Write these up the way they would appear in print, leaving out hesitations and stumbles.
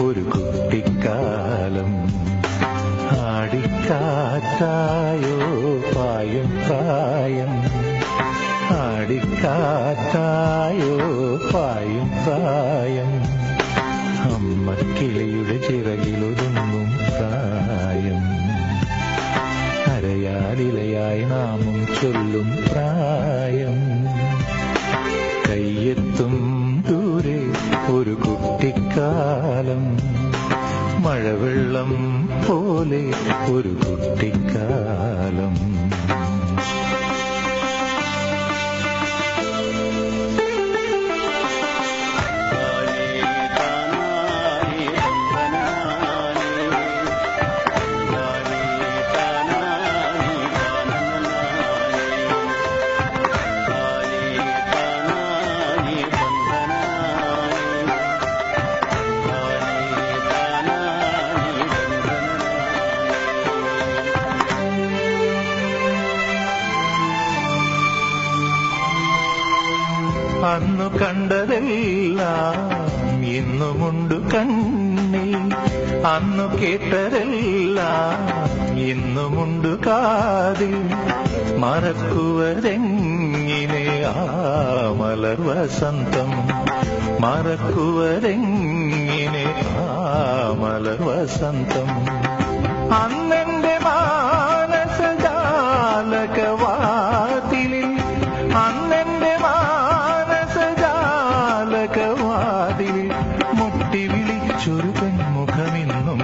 ഒരു കുട്ടിക്കാലം. ആടിക്കാറ്റായോ പായും പ്രായം, ആടിക്കാറ്റായോ പായും പ്രായം, അമ്മ കിളിയുടെ ചിറകിലൊതുങ്ങും പ്രായം, അരയാലിലയായി നാമം ചൊല്ലും പ്രായം. കയ്യെത്തും ദൂരെ ഒരു കുട്ടിക്കാലം, മഴവെള്ളം പോലെ ഒരു കുട്ടിക്കാലം. അന്നു കണ്ടതെല്ലാം ഇന്നുമുണ്ടു കണ്ണിൽ, അന്നു കേട്ടതെല്ലാം ഇന്നുമുണ്ടു കാതിൽ. മറക്കുവതെങ്ങിനെ ആ മലർ വസന്തം, മറക്കുവതെങ്ങിനെ ആ മലർ വസന്തം. അന്നെന്റെ മാനസജാലകവാതിലിൽ, അന്നെന്റെ മാനസജാലകവാതിൽ മുട്ടി വിളിച്ചൊരു പെൺമുഖമിന്നും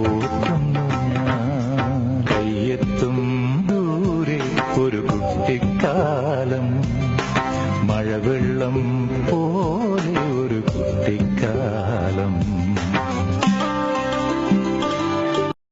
ഓർക്കുന്നു ഞാൻ. കയ്യെത്തും ദൂരെ ഒരു കുട്ടിക്കാലം, മഴവെള്ളം പോലെ ഒരു കുട്ടിക്കാലം.